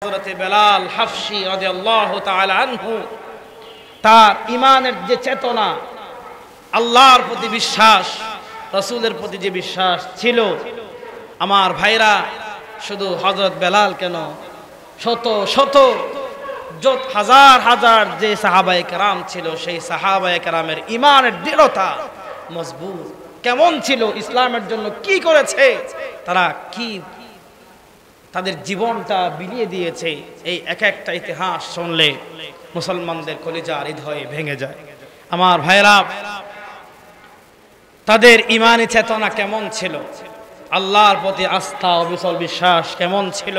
হযরত বেলাল হাফসি রাদিয়াল্লাহু তাআলা আনহু তার ঈমানের যে চেতনা, আল্লাহর প্রতি বিশ্বাস, রাসূলের প্রতি যে বিশ্বাস ছিল, আমার ভাইরা শুধু হযরত বেলাল কেন, শত শত হাজার হাজার যে সাহাবায়ে কেরাম ছিল, সেই সাহাবায়ে কেরামের ঈমানের দৃঢ়তা মজবুত কেমন ছিল, ইসলামের জন্য কি করেছে, তারা কি তাদের জীবনটা বিলিয়ে দিয়েছে, এই এক একটা ইতিহাস শুনলে মুসলমানদের কলিজা হৃদয়ে ভেঙে যায়। আমার ভাইরা, তাদের ঈমানি চেতনা কেমন ছিল, আল্লাহর প্রতি আস্থা অবিচল বিশ্বাস কেমন ছিল,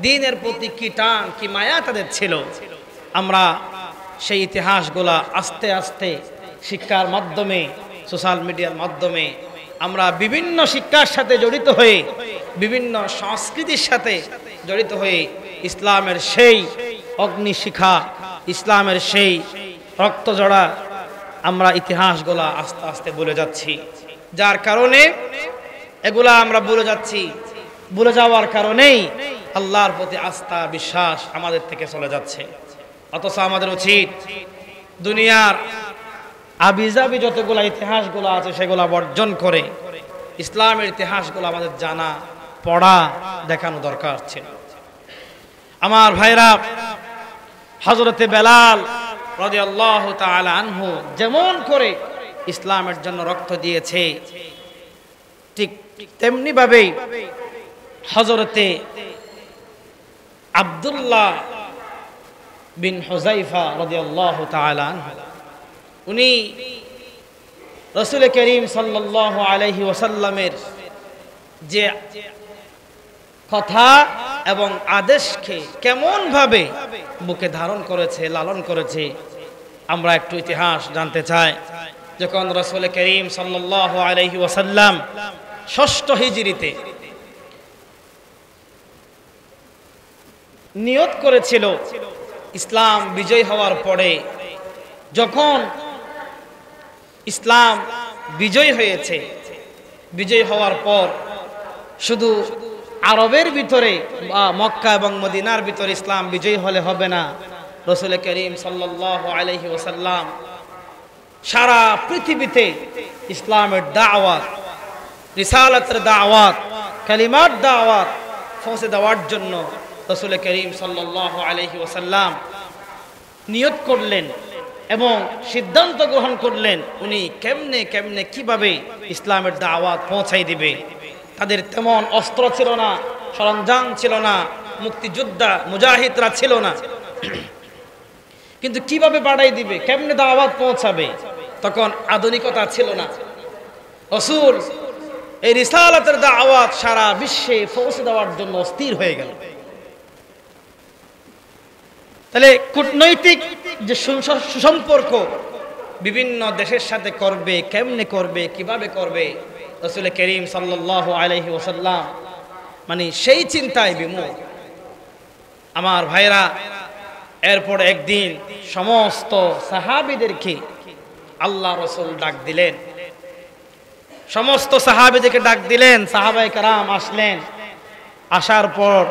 দ্বীনের প্রতি কি টান কি মায়া তাদের ছিল, আমরা সেই ইতিহাসগুলা আস্তে আস্তে শিক্ষার মাধ্যমে, সোশ্যাল মিডিয়ার মাধ্যমে আমরা বিভিন্ন শিক্ষার সাথে জড়িত হয়ে, বিভিন্ন সংস্কৃতির সাথে জড়িত হয়ে ইসলামের সেই অগ্নিশিখা, ইসলামের সেই রক্তজড়া আমরা ইতিহাসগুলা আস্তে আস্তে ভুলে যাচ্ছি। যার কারণে এগুলা আমরা ভুলে যাচ্ছি, ভুলে যাওয়ার কারণেই আল্লাহর প্রতি আস্থা বিশ্বাস আমাদের থেকে চলে যাচ্ছে। অথচ আমাদের উচিত দুনিয়ার আবিজাবি যতগুলা ইতিহাসগুলো আছে সেগুলা বর্জন করে ইসলামের ইতিহাসগুলো আমাদের জানা, পড়া, দেখানো দরকার ছিল। আমার ভাইরা, হযরতে বেলাল রাদিয়াল্লাহু তাআলা আনহু যেমন করে ইসলামের জন্য রক্ত দিয়েছে, ঠিক তেমনি ভাবেই হযরতে আব্দুল্লাহ বিন হুযায়ফা রাদিয়াল্লাহু তাআলা আনহু, উনি রাসূল করিম সাল্লাল্লাহু আলাইহি ওয়াসাল্লামের যে কথা এবং আদেশকে কেমন ভাবে বুকে ধারণ করেছে, লালন করেছে, আমরা একটু ইতিহাস জানতে চাই। যখন রাসূল করিম সাল্লাল্লাহু আলাইহি ওয়াসাল্লাম ৬ষ্ঠ হিজরিতে নিয়ত করেছিল, ইসলাম বিজয় হওয়ার পরে, যখন ইসলাম বিজয় হয়েছে, বিজয় হওয়ার পর শুধু আরবের ভিতরে বা মক্কা এবং মদিনার ভিতরে ইসলাম বিজয় হলে হবে না, রাসূল করিম সাল্লাল্লাহু আলাইহি ওয়াসাল্লাম সারা পৃথিবীতে ইসলামের দাওয়াত, রিসালাতের দাওয়াত, কালিমার দাওয়াত পৌঁছে দেওয়ার জন্য রাসূল করিম সাল্লাল্লাহু আলাইহি ওয়াসাল্লাম নিয়ত করলেন এবং সিদ্ধান্ত গ্রহণ করলেন উনি কেমনে কেমনে কিভাবে ইসলামের দাওয়াত পৌঁছাই দিবে। তাদের তেমন অস্ত্র ছিল না, সরঞ্জাম ছিল না, মুক্তিযোদ্ধা মুজাহিদরা ছিল না, কিন্তু কিভাবে বাড়াই দিবে, কেমনে দাওয়াত পৌঁছাবে, তখন আধুনিকতা ছিল না। রাসূল এই রিসালাতের দাওয়াত সারা বিশ্বে পৌঁছে দেওয়ার জন্য স্থির হয়ে গেল। তাহলে কূটনৈতিক যে সুসম্পর্ক বিভিন্ন দেশের সাথে করবে, কেমনে করবে, কিভাবে করবে, রাসূল করিম সাল্লাল্লাহু আলাইহি ওয়াসাল্লাম মানে সেই চিন্তায় বিমুখ। আমার ভাইরা, এরপর একদিন সমস্ত সাহাবীদেরকে আল্লাহ রাসূল ডাক দিলেন, সমস্ত সাহাবীদেরকে ডাক দিলেন, সাহাবায়ে কেরাম আসলেন। আসার পর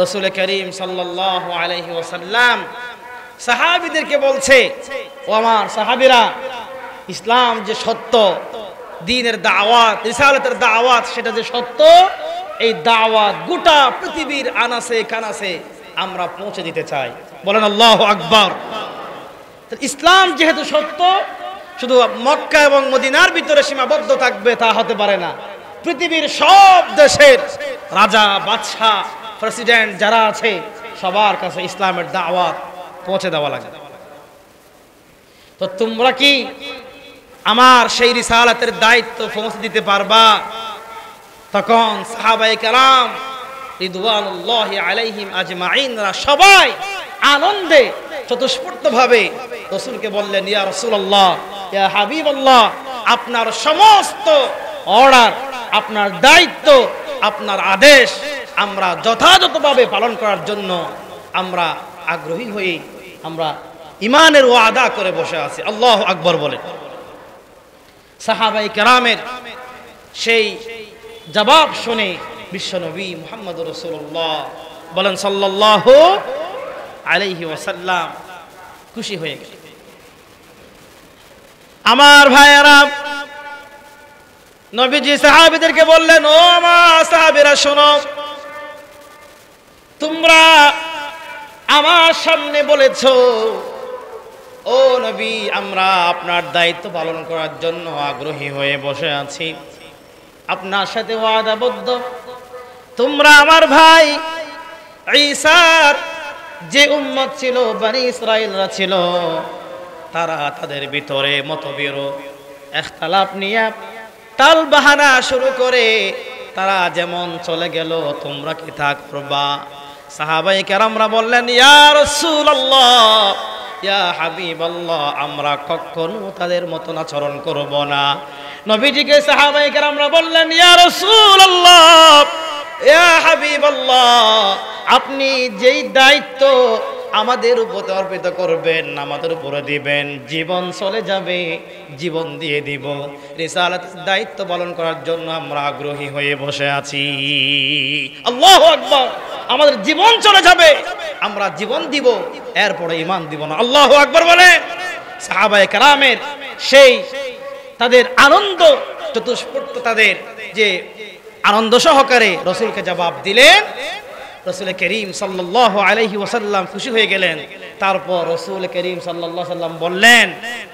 রাসূল করিম সাল্লাল্লাহু আলাইহি ওয়াসাল্লাম সাহাবীদেরকে বলছে, ও আমার সাহাবীরা, ইসলাম যে সত্য, দ্বীনের দাওয়াত, রিসালাতের দাওয়াত সেটা যে সত্য, এই দাওয়াত গোটা পৃথিবীর আনাসে কানাসে আমরা পৌঁছে দিতে চাই। বলেন আল্লাহু আকবার। ইসলাম যেহেতু সত্য, শুধু মক্কা এবং মদিনার ভিতরে সীমাবদ্ধ থাকবে তা হতে পারে না। পৃথিবীর সব দেশের রাজা, বাদশাহ, প্রেসিডেন্ট যারা আছে সবার কাছে ইসলামের দাওয়াত পৌঁছে দেওয়া লাগে। তো তোমরা কি আমার সেই রিসালাতের দায়িত্ব পৌঁছে দিতে পারবা? তখন সাহাবায়ে কেরাম রিদওয়ানুল্লাহি আলাইহিম আজমাইনরা সবাই আনন্দে স্বতঃস্ফূর্তভাবে রাসূলকে বললেন, ইয়া রাসূলুল্লাহ, ইয়া হাবিবাল্লাহ, আপনার সমস্ত অর্ডার, আপনার দায়িত্ব, আপনার আদেশ আমরা যথাযথভাবে পালন করার জন্য আমরা আগ্রহী হয়ে আমরা ঈমানের ওয়াদা করে বসে আছি। আল্লাহু আকবার বলেন। সাহাবায়ে কেরামের সেই জবাব শুনে বিশ্বনবী মুহাম্মদ রাসূলুল্লাহ বলেন সাল্লাল্লাহু আলাইহি ওয়াসাল্লাম খুশি হয়ে গেলেন। আমার ভাইয়েরা, নবীজি সাহাবীদেরকে বললেন, ও আমার সাহাবীরা শোনো, তোমরা আমার সামনে বলেছো ও নবী আমরা আপনার দায়িত্ব পালন করার জন্য আগ্রহী হয়ে বসে আছি, আপনার সাথে ওয়াদাবদ্ধ। তোমরা আমার ভাই ঈসার যে উম্মত ছিল, বনি ইসরাইলরা ছিল, তারা তাদের ভিতরে মতবিরোধ ইখতিলাফ নিয়ে টাল বাহানা শুরু করে তারা যেমন চলে গেল, তোমরা কি তা করবা? সাহাবায়ে কেরামরা বললেন, ইয়া রাসূলুল্লাহ, ইয়া হাবিবাল্লাহ, আমরা কখনো তাদের মতন আচরণ করব না। নবীজিকে সাহাবায়ে কেরামরা বললেন, ইয়া রাসূলুল্লাহ, ইয়া হাবিবাল্লাহ, আপনি যেই দায়িত্ব আমাদের উপর অর্পিত করবেন, আমাদের উপরে দিবেন, জীবন চলে যাবে, জীবন দিয়ে দিব, রিসালাতের দায়িত্ব পালন করার জন্য আমরা আগ্রহী হয়ে বসে আছি। আল্লাহু আকবার। আমাদের জীবন চলে যাবে, আমরা জীবন দিব, এরপরে ঈমান দিব না। আল্লাহু আকবার বলে সাহাবায়ে কেরামের সেই তাদের আনন্দ চতুষ্পট, তাদের যে আনন্দ সহকারে রাসূলকে জবাব দিলেন, রাসূল করিম সাল্লাল্লাহু আলাইহি ওয়াসাল্লাম খুশি হয়ে গেলেন। তারপর রাসূল করিম সাল্লাল্লাহু আলাইহি ওয়াসাল্লাম বললেন,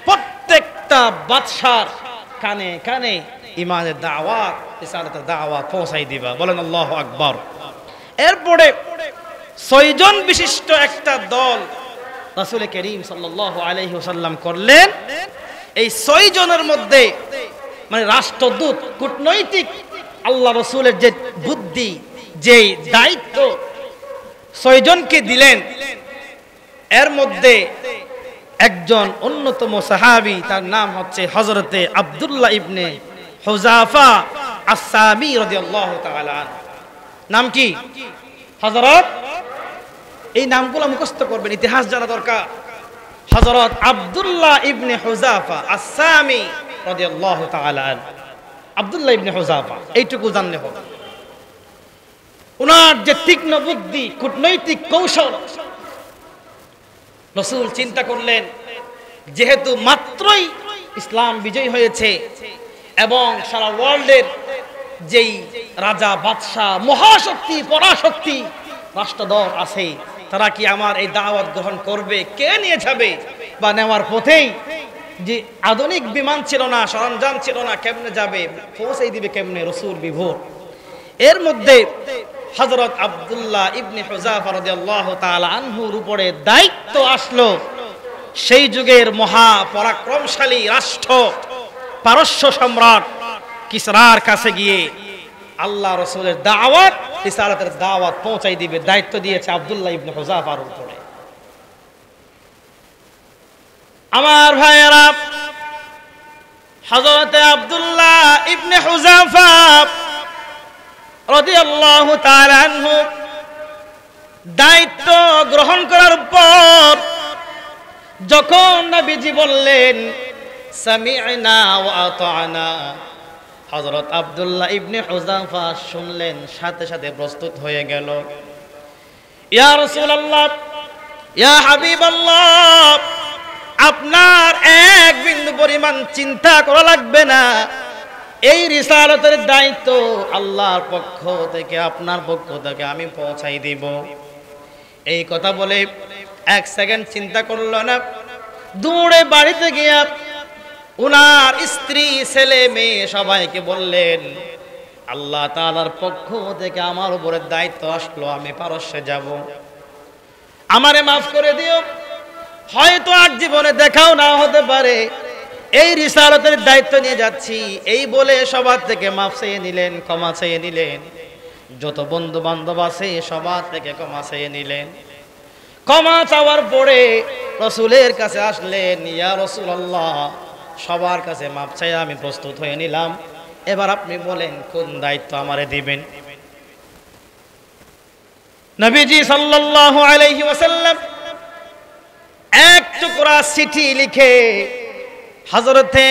প্রত্যেকটা বাদশার কানে কানে ঈমানের দাওয়াত, রিসালাতের দাওয়াত পৌঁছাই দিবা। বলেন আল্লাহু আকবার। এরপরে 6 জন বিশিষ্ট একটা দল রাসূল করিম সাল্লাল্লাহু আলাইহি ওয়াসাল্লাম করলেন। এই 6 জনের মধ্যে মানে রাষ্ট্রদূত, কূটনৈতিক আল্লাহ রাসূলের যে বুদ্ধি, যে দায়িত্ব 6 জনকে দিলেন, এর মধ্যে একজন অন্যতম সাহাবী, তার নাম হচ্ছে হযরতে আব্দুল্লাহ ইবনে হুযাফা আস-সামি রাদিয়াল্লাহু তাআলা। নাম কি? হযরত, এই নামগুলো মুখস্থ করবেন, ইতিহাস জানা দরকার। হযরত আব্দুল্লাহ ইবনে হুযাফা আস-সামি রাদিয়াল্লাহু তাআলা। আব্দুল্লাহ ইবনে হুযাফা, এইটুকু জানলে হবে। ওনার যে তীক্ষ্ণ বুদ্ধি, কূটনৈতিক কৌশল, রাসূল চিন্তা করলেন যেহেতু মাত্রই ইসলাম বিজয় হয়েছে এবং সারা ওয়ার্ল্ডের যেই রাজা, বাদশাহ, মহাশক্তি, পরাশক্তি রাষ্ট্রদর আছে, তারা কি আমার এই দাওয়াত গ্রহণ করবে? কে নিয়ে যাবে? বা নেওয়ার পথেই যে আধুনিক বিমান ছিল না, সরঞ্জাম ছিল না, কেমনে যাবে, পৌঁছাই দিবে কেমনে? রাসূল বিভোর। এর মধ্যে হযরত আব্দুল্লাহ ইবনে হুযাফা রাদিয়াল্লাহু তাআলা আনহুর উপরে দায়িত্ব আসলো সেই যুগের মহা পরাক্রমশালী রাষ্ট্র পারস্য সম্রাট কিসরার কাছে গিয়ে আল্লাহ রাসূলের দাওয়াত, রিসালাতের দাওয়াত পৌঁছাই দিবে। দায়িত্ব দিয়েছে আব্দুল্লাহ ইবনে হুযাফার উপরে। আমার ভাইয়েরা, হযরতে আব্দুল্লাহ ইবনে হুযাফা রাদিয়াল্লাহু তাআলা আনহু দায়িত্ব গ্রহণ করার পর যখন নবীজি বললেন সামি'না ওয়া আতা'না, হযরত আব্দুল্লাহ ইবনে হুযাফা শুনলেন, সাথে সাথে প্রস্তুত হয়ে গেল। ইয়া রাসূলুল্লাহ, ইয়া হাবিবাল্লাহ, আপনার এক বিন্দু পরিমাণ চিন্তা করা লাগবে না, এই রিসালাতের দায়িত্ব আল্লাহর পক্ষ থেকে, আপনার পক্ষ থেকে আমি পৌঁছাই দিব। এই কথা বলে 1 সেকেন্ড চিন্তা করল না, দৌড়ে বাড়িতে গিয়া উনার স্ত্রী, ছেলে, মেয়ে সবাইকে বললেন, আল্লাহ তাআলার পক্ষ থেকে আমার উপরে দায়িত্ব আসলো, আমি পারস্যে যাব, আমারে মাফ করে দিও, হয়তো আর জীবনে দেখাও না হতে পারে, এই রিসালাতের দায়িত্ব নিয়ে যাচ্ছি। এই বলে সবার থেকে মাফ চেয়ে নিলেন, ক্ষমা চেয়ে নিলেন। যত বন্ধু বান্ধব আছে সবার থেকে ক্ষমা চেয়ে নিলেন। ক্ষমা চাওয়ার পরে রাসূলের কাছে আসলেন, ইয়া রাসূলুল্লাহ, সবার কাছে মাফ চাই আমি প্রস্তুত হয়ে নিলাম, এবার আপনি বলেন কোন দায়িত্ব আমারে দিবেন। নবীজি সাল্লাল্লাহু আলাইহি ওয়াসাল্লাম এক টুকরা চিঠি লিখে হযরতে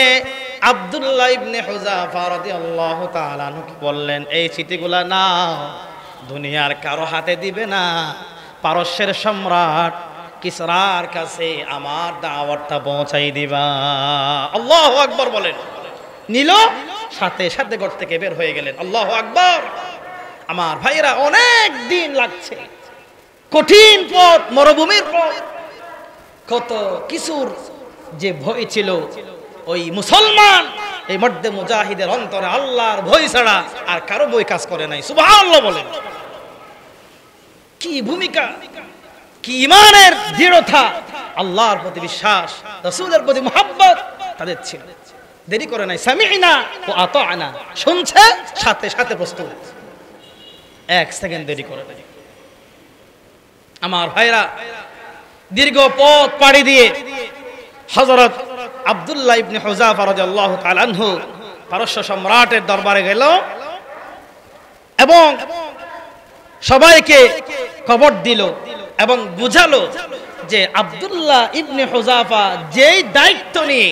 আব্দুল্লাহ ইবনে হুযাফা রাদিয়াল্লাহু তাআলা আনহুকে বললেন, এই চিঠিগুলা নাও, দুনিয়ার কারো হাতে দিবে না, পারস্যের সম্রাট কিসরার কাছে আমার দাওয়াতটা পৌঁছাই দিবা। আল্লাহু আকবার বলেন। নিল, সাথে সাথে ঘর থেকে বের হয়ে গেলেন। আল্লাহু আকবার। আমার ভাইরা, অনেক দিন লাগছে, কঠিন পথ, মরুভূমির পথ, কত কিছুর যে ভয় ছিল ওই মুসলমান এই মধ্যে মুজাহিদের অন্তরে আল্লাহর ভয় ছাড়া আর কারো ভয় কাজ করে নাই। সুবহানাল্লাহ বলেন। কি ভূমিকা, কি ইমানের দৃঢ়তা, আল্লাহর প্রতি বিশ্বাস, রাসূলের প্রতি মুহাব্বত তাদের ছিল। দেরি করে নাই। সামি'না ওয়া আতা'না, শুনছে সাথে সাথে প্রস্তুত, এক সেকেন্ড দেরি করে নাই। আমার ভাইরা, দীর্ঘ পথ পাড়ি দিয়ে হযরত আব্দুল্লাহ ইবনে হুযাফা রাদিয়াল্লাহু তাআলা আনহু পারস্য সম্রাটের দরবারে গেল এবং সবাইকে খবর দিল এবং বুঝালো যে আব্দুল্লাহ ইবনে হুযাফা যেই দায়িত্ব নিয়ে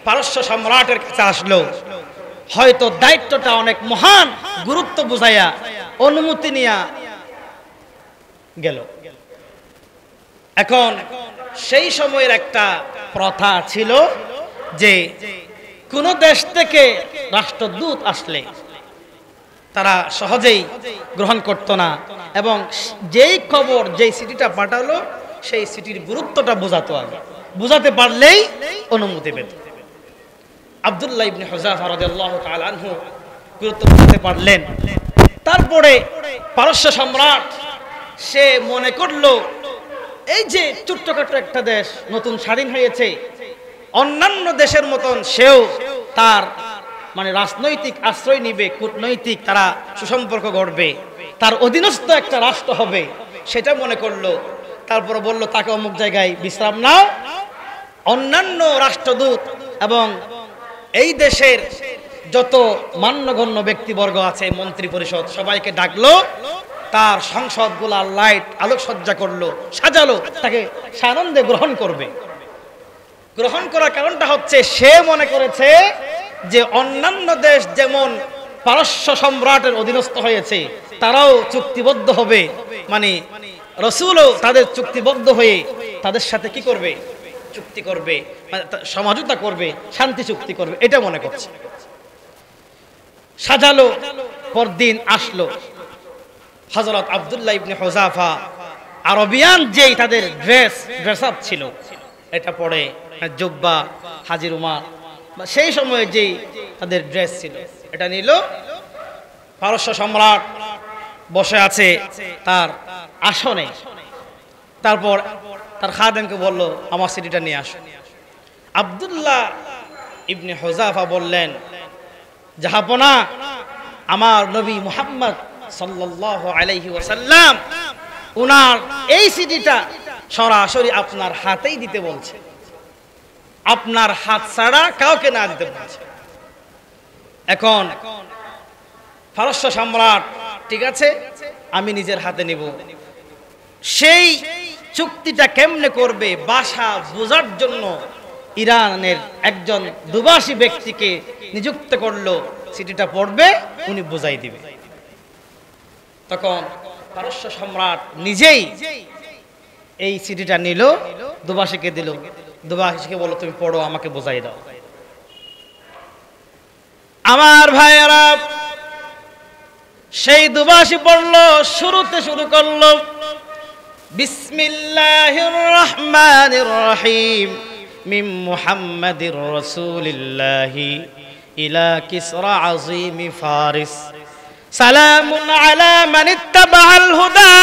পারস্য সম্রাটের কাছে আসলো, হয়তো দায়িত্বটা অনেক মহান, গুরুত্ব বুঝাইয়া অনুমতি নিয়া গেল। এখন সেই সময়ের একটা প্রথা ছিল যে কোন দেশ থেকে রাষ্ট্রদূত আসলে তারা সহজেই গ্রহণ করত না এবং যেই খবর, যেই চিঠিটা পাঠালো সেই চিঠির গুরুত্বটা বোঝাতো, আগে বুঝাতে পারলেই অনুমতি পেত। আব্দুল্লাহ ইবনে হুযাফা রাদিয়াল্লাহু তাআলা আনহু গুরুত্ব বুঝতে পারলেন। তারপরে পারস্য সম্রাট সে মনে করলো এই যে ছোট্টখাটো একটা দেশ নতুন স্বাধীন হয়েছে, অন্যান্য দেশের মতন সেও তার মানে রাজনৈতিক আশ্রয় নিবে, কূটনৈতিক তারা সুসম্পর্ক গড়বে, তার অধীনস্থ একটা রাষ্ট্র হবে, সেটা মনে করলো। তারপরে বলল তাকে অমুক জায়গায় বিশ্রাম নাও। অন্যান্য রাষ্ট্রদূত এবং এই দেশের যত মান্যগণ্য ব্যক্তিবর্গ আছে, মন্ত্রী পরিষদ, সবাইকে ডাকলো, তার সংসদগুলা লাইট আলোকসজ্জা করলো, সাজালো, তাকে সানন্দে গ্রহণ করবে। গ্রহণ করার কারণটা হচ্ছে সে মনে করেছে যে অন্যান্য দেশ যেমন পারস্য সম্রাটের অধীনস্থ হয়েছে, তারাও চুক্তিবদ্ধ হবে, মানে রাসূলও তাদের চুক্তিবদ্ধ হয়ে তাদের সাথে কি করবে, চুক্তি করবে, সমঝোতা করবে, শান্তি চুক্তি করবে, এটা মনে করছে। সাজালো, পরদিন আসলো। হযরত আব্দুল্লাহ ইবনে হুযাফা আরবিয়ান যেই তাদের ড্রেস আপ ছিল, এটা পরে জুব্বা, হাজির রুমাল, সেই সময়ে যেই তাদের ড্রেস ছিল, এটা নিল। পারস্য সম্রাট বসে আছে তার আসনে। তারপর তার খাদেমকে বলল আমার চিঠিটা নিয়ে আসো। আব্দুল্লাহ ইবনে হুযাফা বললেন, জাহাপনা, আমার নবী মুহাম্মদ সাল্লাল্লাহু আলাইহি ওয়াসাল্লাম উনার এই চিঠিটা সরাসরি আপনার হাতেই দিতে বলছে, আপনার হাত ছাড়া কাউকে না দিতে বলছে। এখন পারস্য সম্রাট, ঠিক আছে আমি নিজের হাতে নিব। সেই চুক্তিটা কেমনে করবে, ভাষা বোঝার জন্য ইরানের একজন দুভাষী ব্যক্তিকে নিযুক্ত করলো, চিঠিটা পড়বে, উনি বুঝাই দিবে। তখন পারস্য সম্রাট নিজেই এই চিঠিটা নিল, দুভাষীকে দিল, দুভাষীকে বলল তুমি পড়ো, আমাকে বুঝাই দাও। আমার ভাইয়েরা, সেই দুভাষী পড়লো, শুরুতে শুরু করলো বিসমিল্লাহির রহমানির রহিম মিন মুহাম্মাদির রাসূলিল্লাহি ইলা কিসরা আযীমি ফারিস সালামুন আলা মান ইত্তাবাআল হুদা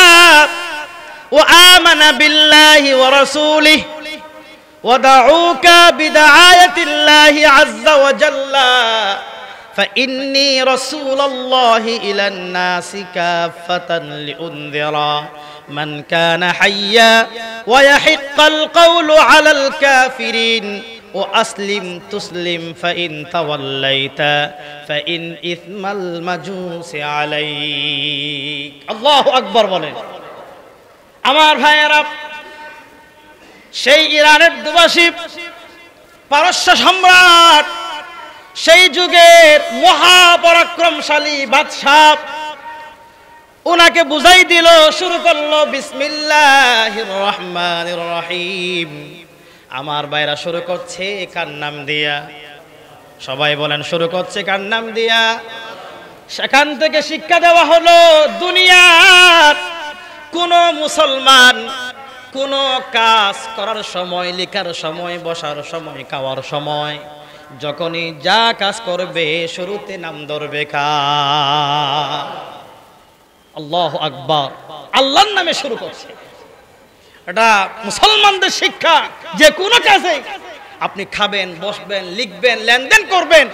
ওয়া আমানা বিল্লাহি ওয়া রাসূলিহি ওয়া দাউকা বিদাআয়াতিল্লাহি আযজা ওয়া জাল্লা فإني رسول الله إلى الناس كافة لأنذر من كان حيا ويحق القول على الكافرين وأسلم تسلم فإن توليت فإن إثم المجوس عليك الله أكبر বলেন। আমার ভাইয়েরা, সেই ইরানের দুভাষী পারস্য সম্রাট, সেই যুগের মহাপরাক্রমশালী বাদশাহ, ওনাকে বুঝাই দিল, শুরু করলো বিসমিল্লাহির রহমানির রহিম। আমার ভাইরা শুরু করছে কার নাম দিয়া? সবাই বলেন, শুরু করছে কার নাম দিয়া? সেখান থেকে শিক্ষা দেওয়া হলো, দুনিয়ার কোন মুসলমান কোন কাজ করার সময়, লেখার সময়, বসার সময়, খাওয়ার সময়, যখনই যা কাজ করবে শুরুতে নাম ধরবে কার? আল্লাহু আকবার, আল্লাহর নামে শুরু করছে। এটা মুসলমানদের শিক্ষা। যে কোনো কাজে আপনি খাবেন, বসবেন, লিখবেন, লেনদেন করবেন,